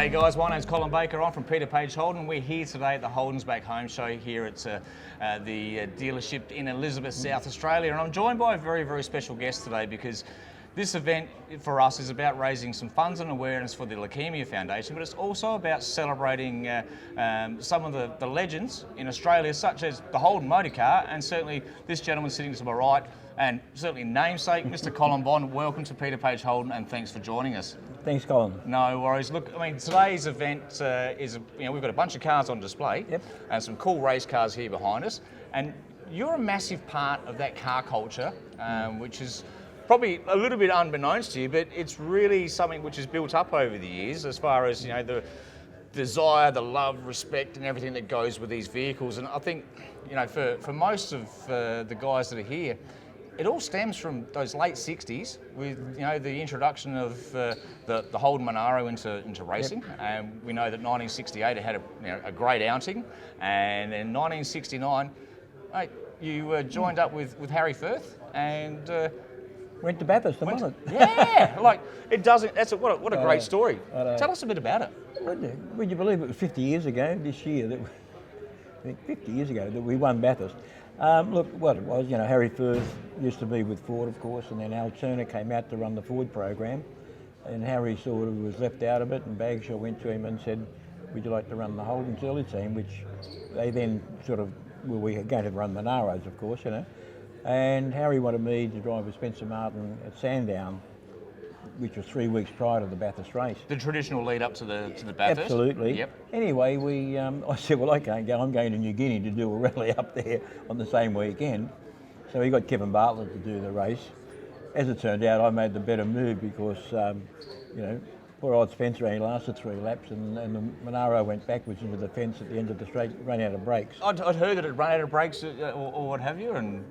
G'day guys, my name's Colin Baker. I'm from Peter Page Holden. We're here today at the Holdens Back Home show here at the dealership in Elizabeth, South Australia. And I'm joined by a very, very special guest today because this event for us is about raising some funds and awareness for the Leukaemia Foundation, but it's also about celebrating some of the legends in Australia, such as the Holden motor car, and certainly this gentleman sitting to my right, and certainly namesake, Mr. Colin Bond. Welcome to Peter Page Holden, and thanks for joining us. Thanks, Colin. No worries. Look, I mean, today's event we've got a bunch of cars on display, and some cool race cars here behind us, and you're a massive part of that car culture, which is probably a little bit unbeknownst to you, but it's really something which has built up over the years as far as, the desire, the love, respect and everything that goes with these vehicles. And I think, for most of the guys that are here, it all stems from those late 60s with, the introduction of the Holden Monaro into racing. And we know that 1968 it had a great outing. And in 1969, mate, you joined up with Harry Firth and went to Bathurst, wasn't it? Yeah, what a great story. Tell us a bit about it. Would you believe it was 50 years ago this year that 50 years ago that we won Bathurst? Look, what it was, Harry Firth used to be with Ford, of course, and then Al Turner came out to run the Ford program, and Harry sort of was left out of it, and Bagshaw went to him and said, would you like to run the Holdens early team, which they then we were going to run Monaros, of course, and Harry wanted me to drive with Spencer Martin at Sandown, which was 3 weeks prior to the Bathurst race. The traditional lead up to the Bathurst? Absolutely. Yep. Anyway, I said, well, I can't go. I'm going to New Guinea to do a rally up there on the same weekend. So he got Kevin Bartlett to do the race. As it turned out, I made the better move because, poor old Spencer only lasted 3 laps and the Monaro went backwards into the fence at the end of the straight, ran out of brakes. I'd heard that it ran out of brakes or what have you, and...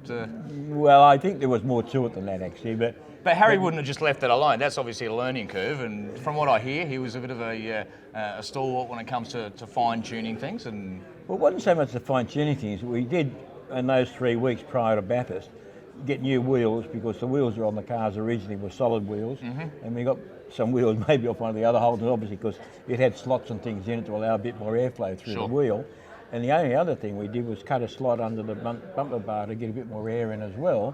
Well, I think there was more to it than that, actually, but Harry wouldn't have just left that alone. That's obviously a learning curve, and from what I hear, he was a bit of a stalwart when it comes to fine-tuning things. And well, it wasn't so much the fine-tuning things. We did, in those 3 weeks prior to Bathurst, get new wheels because the wheels are on the cars originally were solid wheels, and we got some wheels maybe off one of the other Holdens, obviously because it had slots and things in it to allow a bit more airflow through the wheel. And the only other thing we did was cut a slot under the bumper bar to get a bit more air in as well.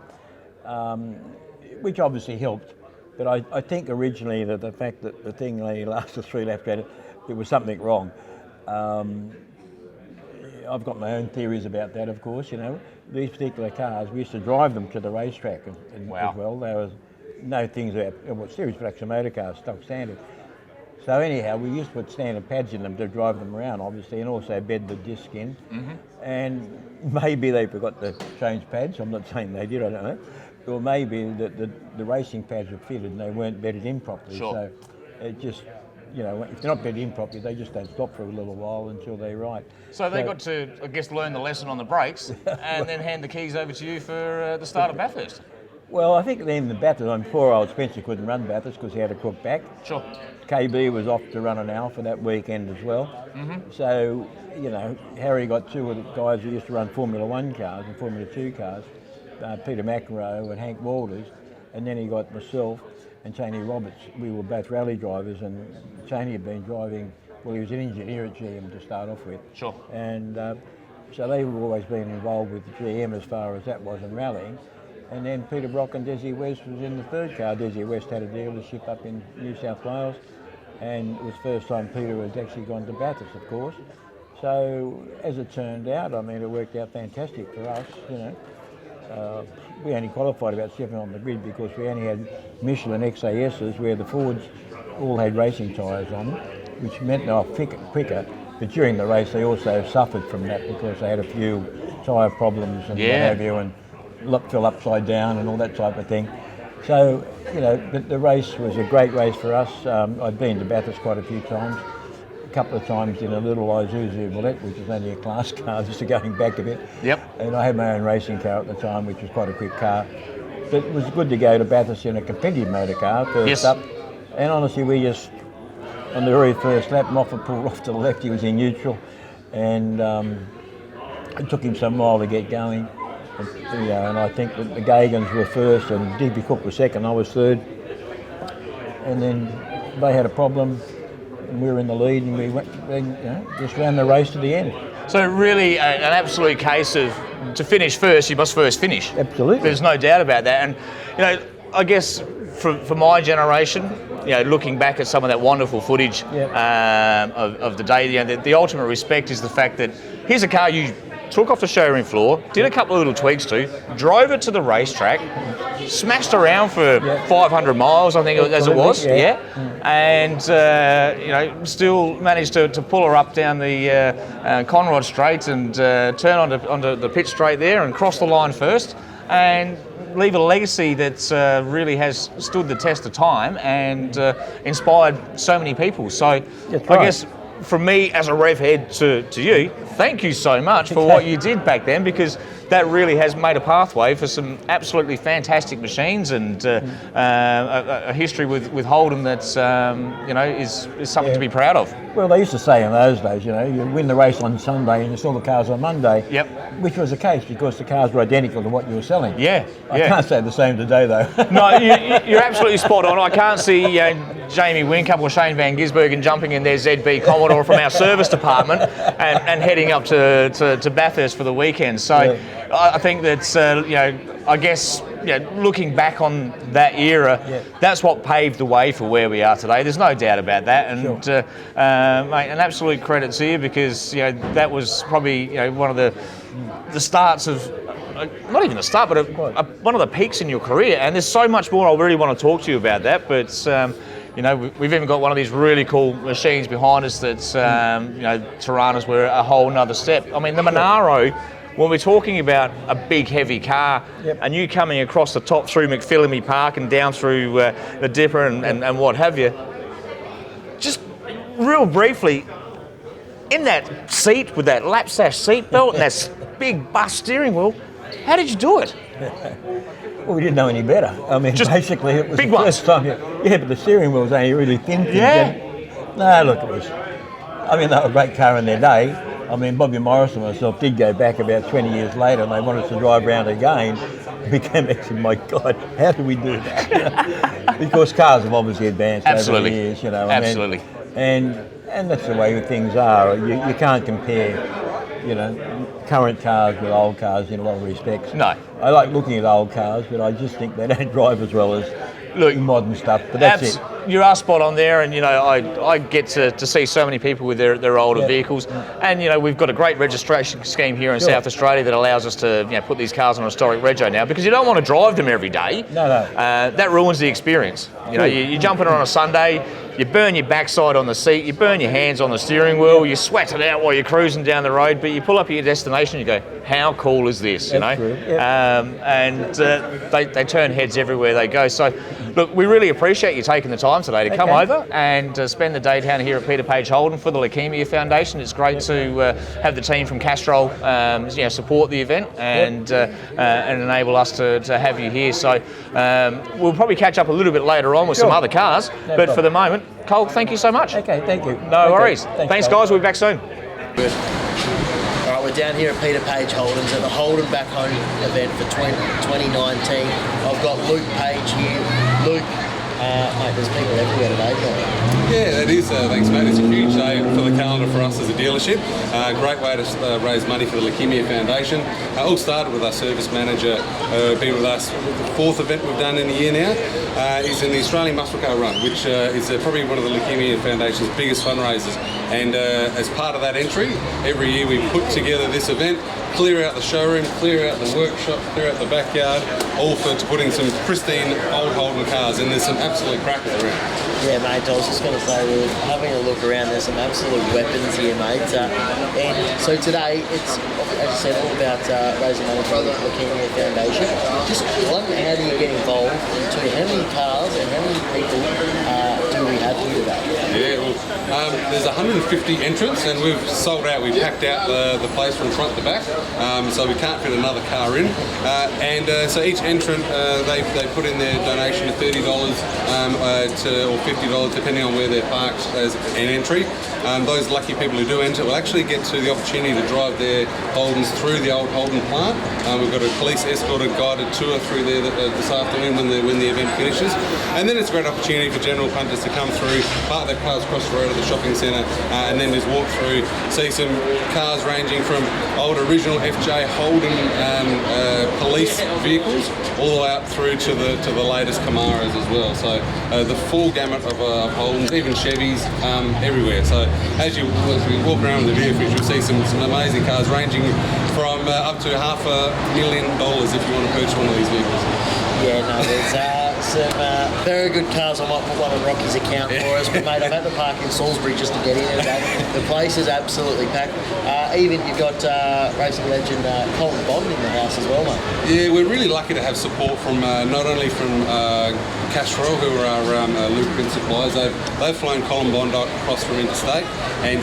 Which obviously helped, but I think originally that the fact that the thing only lasted 3 laps, there was something wrong. I've got my own theories about that, of course. These particular cars, we used to drive them to the racetrack as well. There was no things about series production motor cars, stock standard. So anyhow, we used to put standard pads in them to drive them around, obviously, and also bed the disc in. And maybe they forgot to change pads. I'm not saying they did, I don't know. Or maybe the racing pads were fitted and they weren't bedded in properly. So it just, if they're not bedded in properly, they just don't stop for a little while until they're right. So they got to, I guess, learn the lesson on the brakes and then hand the keys over to you for the start of Bathurst. Well, I think then the Bathurst, poor old Spencer couldn't run Bathurst because he had a crook back. Sure. KB was off to run an Alpha that weekend as well. So, Harry got 2 of the guys who used to run Formula 1 cars and Formula 2 cars, Peter McEnroe and Hank Walters, and then he got myself and Cheney Roberts. We were both rally drivers, and Cheney had been driving, well, he was an engineer at GM to start off with. Sure. And so they've always been involved with GM as far as that was in rallying. And then Peter Brock and Desi West was in the 3rd car. Desi West had a dealership up in New South Wales, and it was the first time Peter had actually gone to Bathurst, of course. So as it turned out, it worked out fantastic for us, we only qualified about 7 on the grid because we only had Michelin XASs where the Fords all had racing tyres on, which meant they were quicker. But during the race, they also suffered from that because they had a few tyre problems and what have you, and fell upside down and all that type of thing. So, the race was a great race for us. I've been to Bathurst quite a few times. A couple of times in a little Isuzu Bullet, which is only a class car, just going back a bit. And I had my own racing car at the time, which was quite a quick car. But it was good to go to Bathurst in a competitive motor car first up. And honestly, we just, on the very first lap, Moffat pulled off to the left, he was in neutral. And it took him some while to get going. And I think that the Gagans were first and Digby Cook was second, I was third. And then they had a problem. and we were in the lead, and we went, just ran the race to the end. So really an absolute case of, to finish first, you must first finish. Absolutely. There's no doubt about that. And, I guess for my generation, looking back at some of that wonderful footage of the day, the ultimate respect is the fact that here's a car you took off the showroom floor, did a couple of little tweaks to, drove it to the racetrack, smashed around for 500 miles, I think, as it was, and still managed to pull her up down the Conrod Straight and turn onto the pit straight there and cross the line first, and leave a legacy that really has stood the test of time and inspired so many people. So I guess from me as a rev head to you, thank you so much for what you did back then, because that really has made a pathway for some absolutely fantastic machines and a history with Holden that's is something to be proud of. Well, they used to say in those days, you win the race on Sunday and you saw the cars on Monday. Yep. Which was the case because the cars were identical to what you were selling. Yeah. I can't say the same today though. No, you're absolutely spot on. I can't see Jamie Wincup or Shane Van Gisbergen jumping in their ZB Commodore from our service department and heading up to Bathurst for the weekend. So I think that's I guess looking back on that era, that's what paved the way for where we are today. There's no doubt about that, and mate, an absolute credit to you, because that was probably one of the starts of. Not even a start, but one of the peaks in your career. And there's so much more I really want to talk to you about that. But we've even got one of these really cool machines behind us that's Tiranas were a whole nother step. I mean, the Monaro, when we're talking about a big heavy car, and you coming across the top through McPhillamy Park and down through the Dipper and what have you, just real briefly, in that seat with that lap sash seat belt and that big bus steering wheel, how did you do it? Well, we didn't know any better. I mean, just basically it was big the first time. But the steering wheel was only really thin things. No, look, it was. I mean, they were a great car in their day. I mean, Bobby Morris and myself did go back about 20 years later, and they wanted us to drive around again. We came back and said, "My God, how do we do that?" Because cars have obviously advanced over the years, Absolutely. And that's the way things are. You can't compare, current cars with old cars in a lot of respects. No. I like looking at old cars, but I just think they don't drive as well as modern stuff. But that's it. You are spot on there, and I get to see so many people with their older vehicles, and we've got a great registration scheme here in South Australia that allows us to put these cars on historic rego now, because you don't want to drive them every day. No. That ruins the experience. You jump in on a Sunday. You burn your backside on the seat, you burn your hands on the steering wheel, you sweat it out while you're cruising down the road, but you pull up at your destination and you go, how cool is this, That's true. And they turn heads everywhere they go. So, look, we really appreciate you taking the time today to come over and spend the day down here at Peter Page Holden for the Leukaemia Foundation. It's great to have the team from Castrol support the event and enable us to have you here. So we'll probably catch up a little bit later on with some other cars, but for the moment, Cole, thank you so much. Okay, thank you. No worries. Thanks, guys. We'll be back soon. Good. All right, we're down here at Peter Page Holdens at the Holden Back Home event for 2019. I've got Luke Page here. Luke, mate, there's people everywhere today, don't Yeah, it is. Thanks, mate. It's a huge day for the calendar for us as a dealership. Great way to raise money for the Leukaemia Foundation. All started with our service manager, been with us. The fourth event we've done in a year now is in the Australian Muscle Car Run, which is probably one of the Leukaemia Foundation's biggest fundraisers. And as part of that entry, every year we put together this event, clear out the showroom, clear out the workshop, clear out the backyard, all for putting some pristine old Holden cars, and there's some absolute crackers around. Yeah, mate, I was just going to say, we're having a look around, there's some absolute weapons here, mate. And so today, it's, as I said, all about raising money for the Leukaemia Foundation. Just one, how do you get involved? Two, how many cars and how many people do we have here today? Yeah, well, there's 150 entrants, and we've sold out. We've packed out the place from front to back, so we can't fit another car in. So each entrant, they put in their donation of $30 or $50, depending on where they're parked as an entry. Those lucky people who do enter will actually get to the opportunity to drive their Holdens through the old Holden plant. We've got a police escorted guided tour through there this afternoon when the event finishes. And then it's a great opportunity for general punters to come through, park their cars across the road at the shopping centre, and then just walk through, see some cars ranging from old original FJ Holden police vehicles all the way up through to the latest Camaros as well. So the full gamut of Holdens, even Chevys, everywhere. So as we walk around the vehicles, you'll see some amazing cars ranging from up to $500,000 if you want to purchase one of these vehicles. Yeah, no, there's some very good cars. I might put one on Rocky's account for us, but mate, I've had to park in Salisbury just to get in today. The place is absolutely packed. Even you've got racing legend Colin Bond in the house as well, mate. Yeah, we're really lucky to have support from not only from Castrol, who are our lubricant suppliers. They've flown Colin Bond across from interstate, and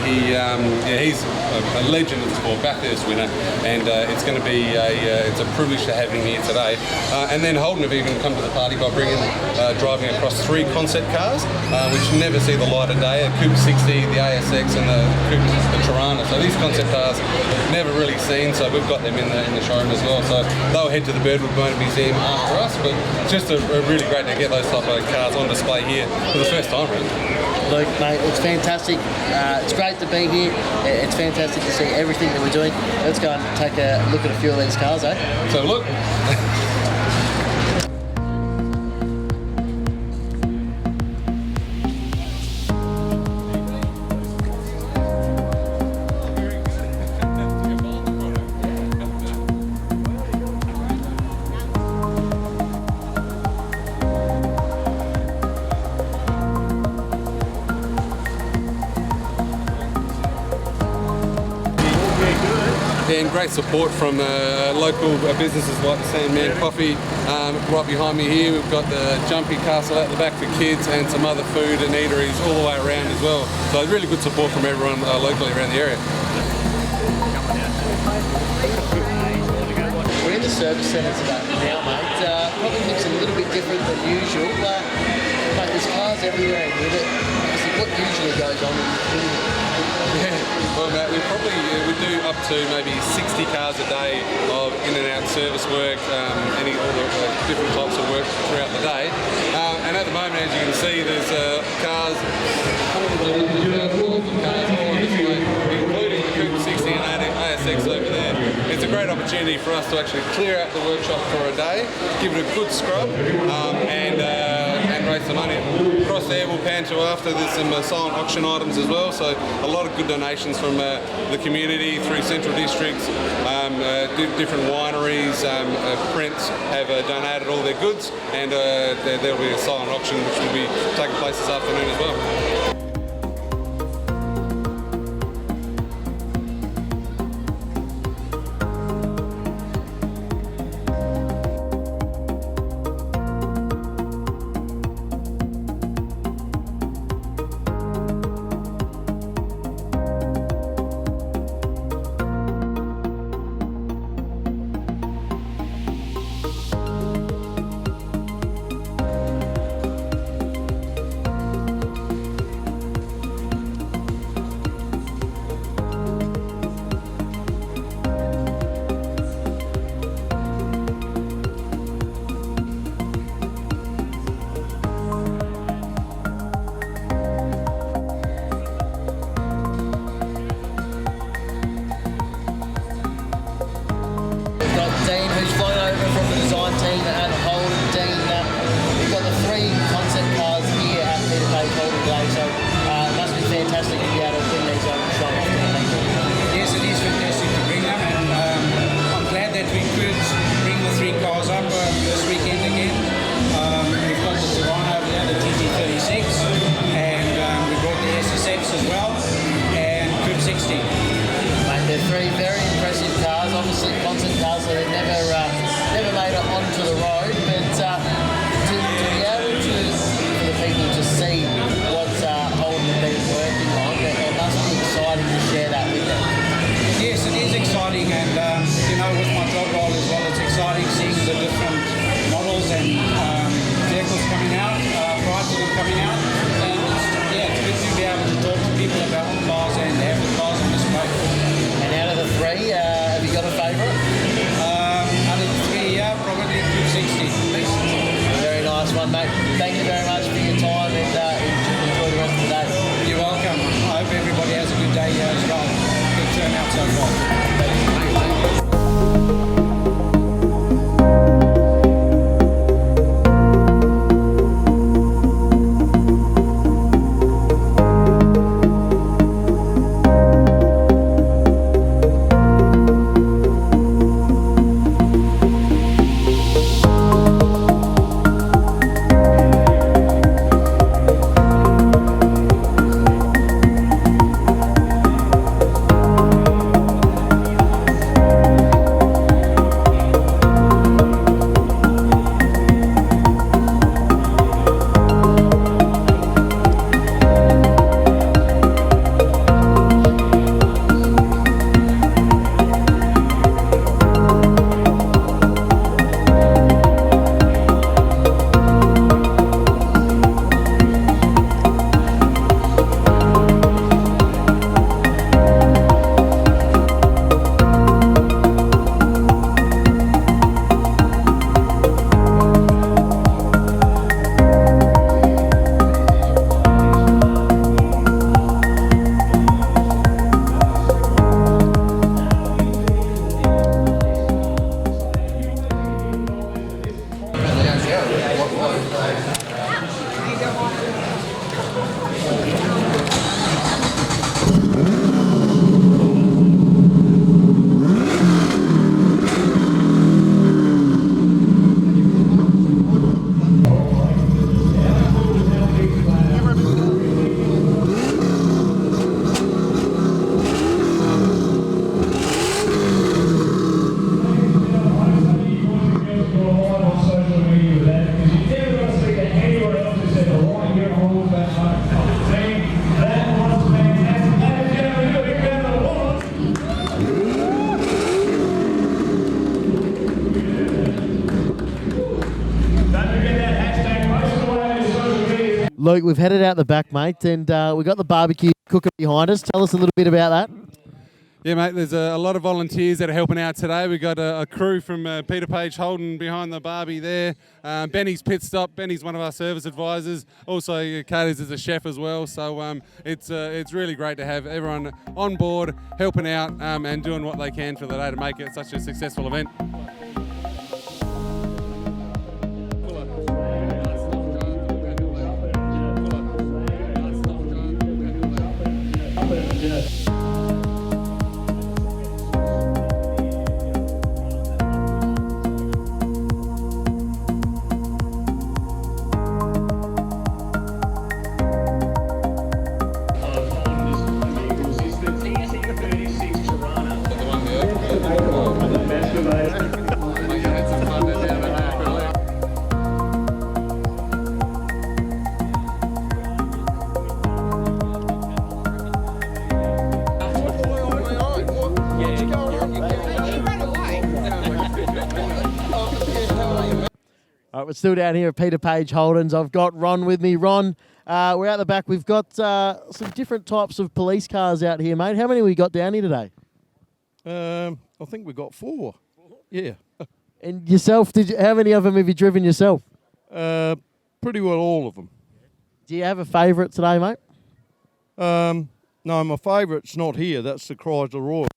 he's a legend of the sport, Bathurst winner, and it's going to be it's a privilege to have him here today. And then Holden have even come to the party by driving across 3 concept cars, which never see the light of day: a Coupe 60, the ASX, and the Tirana. So these concept cars never really seen. So we've got them in the showroom as well. So they'll head to the Birdwood Motor Museum after us. But just really great to get those type of cars on display here for the first time, really. Luke, mate, it's fantastic. It's great to be here. It's fantastic to see everything that we're doing. Let's go and take a look at a few of these cars, eh? So look. And great support from local businesses like the Sandman Coffee. Right behind me here we've got the Jumpy Castle out the back for kids, and some other food and eateries all the way around as well. So really good support from everyone locally around the area. We're in the service centre today now, mate. Probably looks a little bit different than usual, but mate, there's cars everywhere with it. What usually goes on in Yeah, well, Matt, we do up to maybe 60 cars a day of in and out service work, all the different types of work throughout the day. And at the moment, as you can see, there's cars all on display, including the Coupe 60 and ASX over there. It's a great opportunity for us to actually clear out the workshop for a day, give it a good scrub, and raise some money. Across there we'll pan to after, there's some silent auction items as well, so a lot of good donations from the community through Central Districts, different wineries, Prince have donated all their goods, and there'll be a silent auction which will be taking place this afternoon as well. Dean, who's flown over from the design team at Holden. Dean, we've got the 3 concept cars here at Peter Page Holden today, so it must be fantastic to be able to bring these over and show off. Yes, it is fantastic to bring them, and I'm glad that we could bring the 3 cars up this weekend again. We've got the Tirana over there, the TT36, and we brought the SSX as well, and Coupe 60. Mate, they're 3 very impressive cars, obviously concept cars, so they've never made it onto the road, but to be able to, for the people to see what Holden have been working on, it must be exciting to share that with them. Yes, it is exciting, and with my job role as well, it's exciting seeing the different models and vehicles coming out, prior to them coming out, and it's good to be able to talk to people about the cars and have the cars on display. And out of the 3, have you got a favourite? Out of the 3, yeah, probably 260. Very nice one, mate. Thank you very much for your time, and enjoy the Luke, we've headed out the back, mate, and we've got the barbecue cooker behind us. Tell us a little bit about that. Yeah, mate, there's a lot of volunteers that are helping out today. We've got a crew from Peter Page Holden behind the barbie there. Benny's pit stop. Benny's one of our service advisors. Also, Katie's is a chef as well. So it's really great to have everyone on board, helping out and doing what they can for the day to make it such a successful event. All right, we're still down here at Peter Page Holdens. I've got Ron with me. Ron, we're out the back. We've got some different types of police cars out here, mate. How many we got down here today? I think we got 4. Yeah. And yourself, how many of them have you driven yourself? Pretty well all of them. Do you have a favourite today, mate? No, my favourite's not here. That's the Chrysler Royal.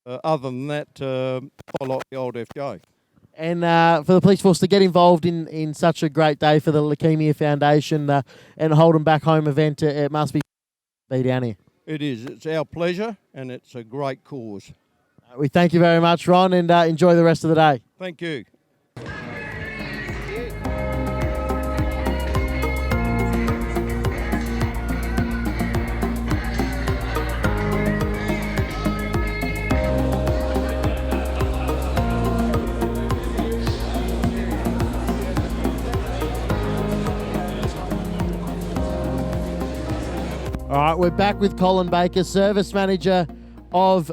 Other than that, I like the old FJ. And for the police force to get involved in such a great day for the Leukaemia Foundation and Holden Back Home event, it must be down here. It is. It's our pleasure, and it's a great cause. We thank you very much, Ron, and enjoy the rest of the day. Thank you. All right, we're back with Colin Baker, Service Manager of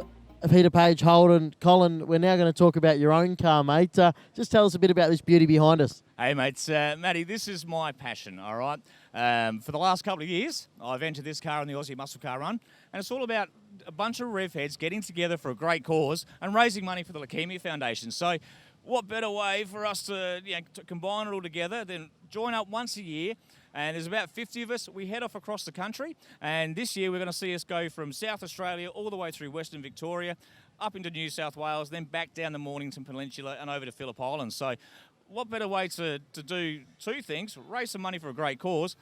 Peter Page Holden. Colin, we're now going to talk about your own car, mate. Just tell us a bit about this beauty behind us. Hey, mates. Matty, this is my passion, all right? For the last couple of years, I've entered this car in the Aussie Muscle Car Run, and it's all about a bunch of rev heads getting together for a great cause and raising money for the Leukaemia Foundation. So what better way for us to combine it all together than join up once a year And there's about 50 of us. We head off across the country, and this year we're going to see us go from South Australia all the way through Western Victoria, up into New South Wales, then back down the Mornington Peninsula and over to Phillip Island. So what better way to do two things, raise some money for a great cause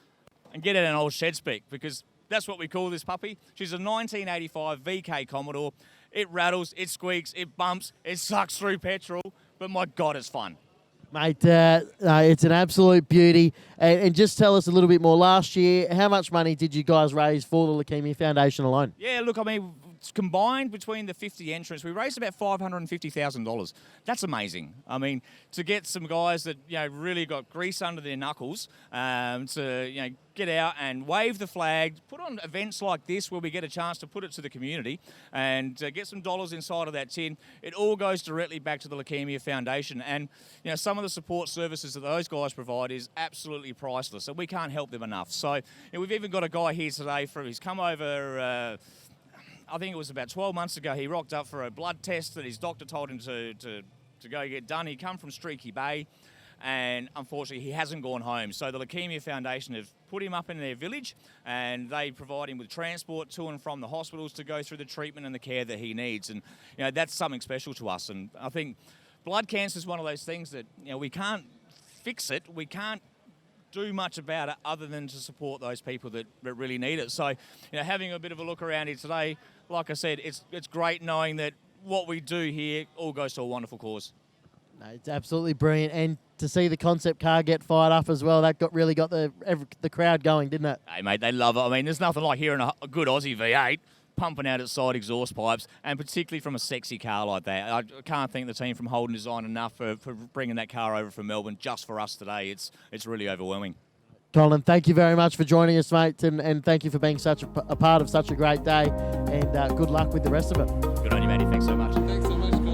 and get out an old shed spec, because that's what we call this puppy. She's a 1985 VK Commodore. It rattles, it squeaks, it bumps, it sucks through petrol, but my God, it's fun. Mate, it's an absolute beauty. And just tell us a little bit more. Last year, how much money did you guys raise for the Leukaemia Foundation alone? Yeah, look, I mean, combined between the 50 entrants, we raised about $550,000. That's amazing. I mean, to get some guys that, you know, really got grease under their knuckles to, you know, get out and wave the flag, put on events like this where we get a chance to put it to the community and get some dollars inside of that tin. It all goes directly back to the Leukaemia Foundation. And, you know, some of the support services that those guys provide is absolutely priceless, and we can't help them enough. So, you know, we've even got a guy here today, he's come over... I think it was about 12 months ago, he rocked up for a blood test that his doctor told him to go get done. He come from Streaky Bay, and unfortunately he hasn't gone home. So the Leukaemia Foundation have put him up in their village, and they provide him with transport to and from the hospitals to go through the treatment and the care that he needs. And, you know, that's something special to us. And I think blood cancer is one of those things that, you know, we can't fix it. We can't do much about it other than to support those people that really need it. So, you know, having a bit of a look around here today, like I said, it's great knowing that what we do here all goes to a wonderful cause. No, it's absolutely brilliant. And to see the concept car get fired up as well, that really got the crowd going, didn't it? Hey, mate, they love it. I mean, there's nothing like hearing a good Aussie V8 pumping out its side exhaust pipes, and particularly from a sexy car like that. I can't thank the team from Holden Design enough for bringing that car over from Melbourne just for us today. It's really overwhelming. Colin, thank you very much for joining us, mate, and thank you for being such a part of such a great day, and good luck with the rest of it. Good on you, Matty. Thanks so much. Thanks so much, Colin.